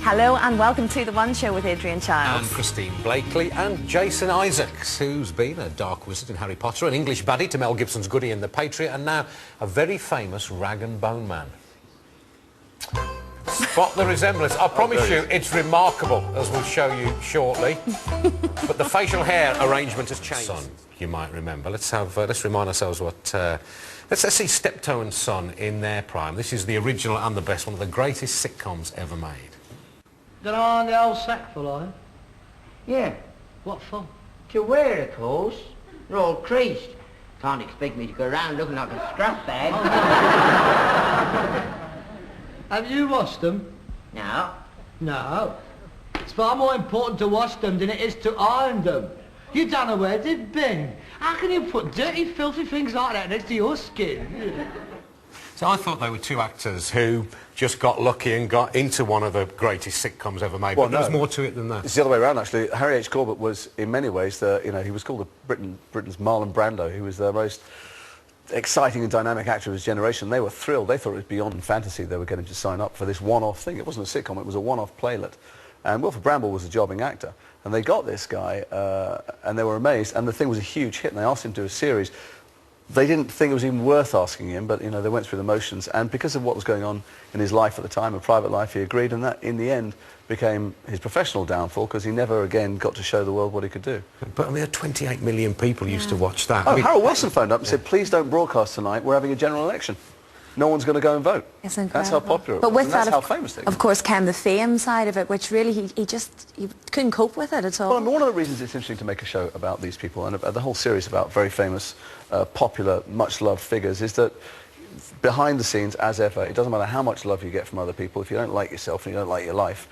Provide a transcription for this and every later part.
Hello and welcome to The One Show with Adrian Childs. And Christine Blakely and Jason Isaacs, who's been a dark wizard in Harry Potter, an English baddie to Mel Gibson's Goody and the Patriot, and now a very famous rag and bone man. Spot the resemblance. I promise you, it's remarkable, as we'll show you shortly. But the facial hair arrangement has changed. Son, you might remember. Let's remind ourselves what. Let's see Steptoe and Son in their prime. This is the original and the best, one of the greatest sitcoms ever made. Got on the old sack full, are you? Yeah. What for? To wear, of course. They're all creased. Can't expect me to go around looking like a strap bag. Have you washed them? No. No. It's far more important to wash them than it is to iron them. You done a wedding, Bing. How can you put dirty, filthy things like that next to your skin? So I thought they were two actors who just got lucky and got into one of the greatest sitcoms ever made. Well, but there's more to it than that. It's the other way around, actually. Harry H. Corbett was, in many ways, he was called Britain's Marlon Brando. He was the most exciting and dynamic actor of his generation. They were thrilled. They thought it was beyond fantasy they were getting to sign up for this one-off thing. It wasn't a sitcom, it was a one-off playlet. And Wilford Bramble was a jobbing actor. And they got this guy, and they were amazed. And the thing was a huge hit, and they asked him to do a series. They didn't think it was even worth asking him, but, you know, they went through the motions. And because of what was going on in his life at the time, a private life, he agreed. And that, in the end, became his professional downfall, because he never again got to show the world what he could do. But, I mean, 28 million people used to watch that. Oh, I mean, Harold Wilson phoned up and said, please don't broadcast tonight. We're having a general election. No one's going to go and vote. It's incredible. That's how popular it but was. with And that, that's how famous they were. of course, came the fame side of it, which really he couldn't cope with it at all. Well, I mean, one of the reasons it's interesting to make a show about these people, and the whole series about very famous, popular, much-loved figures, is that behind the scenes, as ever, it doesn't matter how much love you get from other people. If you don't like yourself and you don't like your life,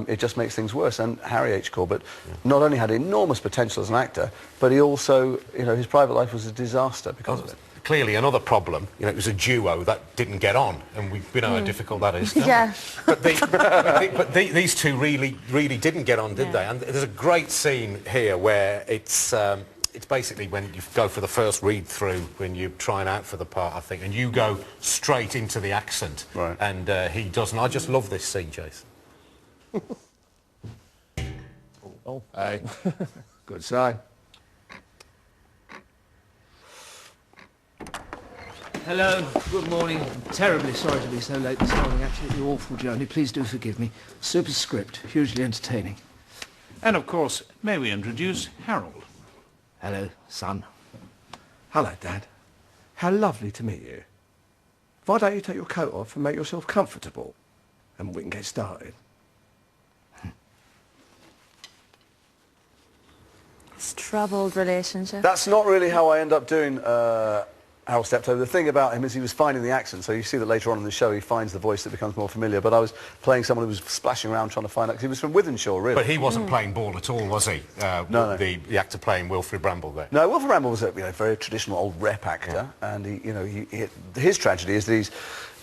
it just makes things worse. And Harry H. Corbett not only had enormous potential as an actor, but he also, you know, his private life was a disaster because of it. Clearly another problem, you know, it was a duo that didn't get on, and we know how difficult that is. Yeah. But, these two really didn't get on, did they? And there's a great scene here where it's basically when you go for the first read-through, when you're trying out for the part, I think, and you go straight into the accent. Right. And he doesn't. I just love this scene, Jason. Oh, hey. Good sign. Hello, good morning. I'm terribly sorry to be so late this morning. Absolutely awful journey. Please do forgive me. Superscript, hugely entertaining. And of course, may we introduce Harold? Hello, son. Hello, Dad. How lovely to meet you. Why don't you take your coat off and make yourself comfortable? And we can get started. It's troubled relationship. That's not really how I end up doing Harold Steptoe. The thing about him is he was finding the accent, so you see that later on in the show he finds the voice that becomes more familiar. But I was playing someone who was splashing around trying to find out, because he was from Wythenshawe, really. But he wasn't playing ball at all, was he? No. The actor playing Wilfrid Bramble there. No, Wilford Bramble was a very traditional old rep actor, and his tragedy is that he's,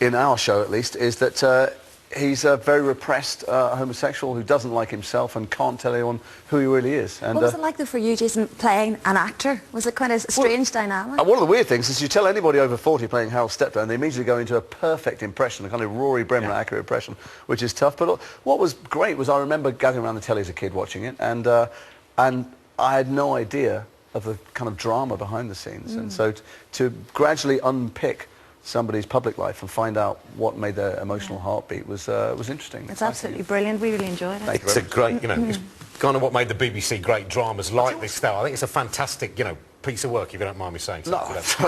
in our show at least, is that he's a very repressed homosexual who doesn't like himself and can't tell anyone who he really is. And, what was it like, though, for you, Jason, playing an actor? Was it kind of a strange dynamic? One of the weird things is you tell anybody over 40 playing Harold Steptoe and they immediately go into a perfect impression, a kind of Rory Bremner accurate impression, which is tough. But what was great was I remember gathering around the telly as a kid watching it, and I had no idea of the kind of drama behind the scenes. And so to gradually unpick somebody's public life and find out what made their emotional heartbeat was interesting. It's absolutely brilliant. We really enjoyed it. It's a great, you know, it's kind of what made the BBC great dramas like this style. I think it's a fantastic, you know, piece of work, if you don't mind me saying so.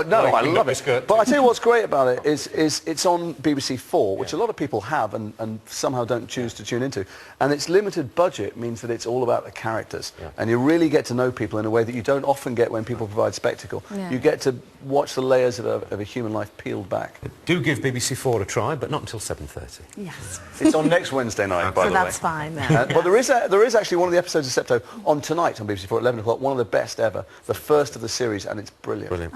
No, I love it. But I tell you what's great about it is it's on BBC 4, which a lot of people have and somehow don't choose to tune into. And its limited budget means that it's all about the characters. And you really get to know people in a way that you don't often get when people provide spectacle. You get to watch the layers of a human life peeled back. Do give BBC 4 a try, but not until 7:30. Yes. It's on next Wednesday night, by the way. So that's fine then. But there is actually one of the episodes of Steptoe on tonight on BBC 4 at 11 o'clock, one of the best ever, the first of the series, and it's brilliant.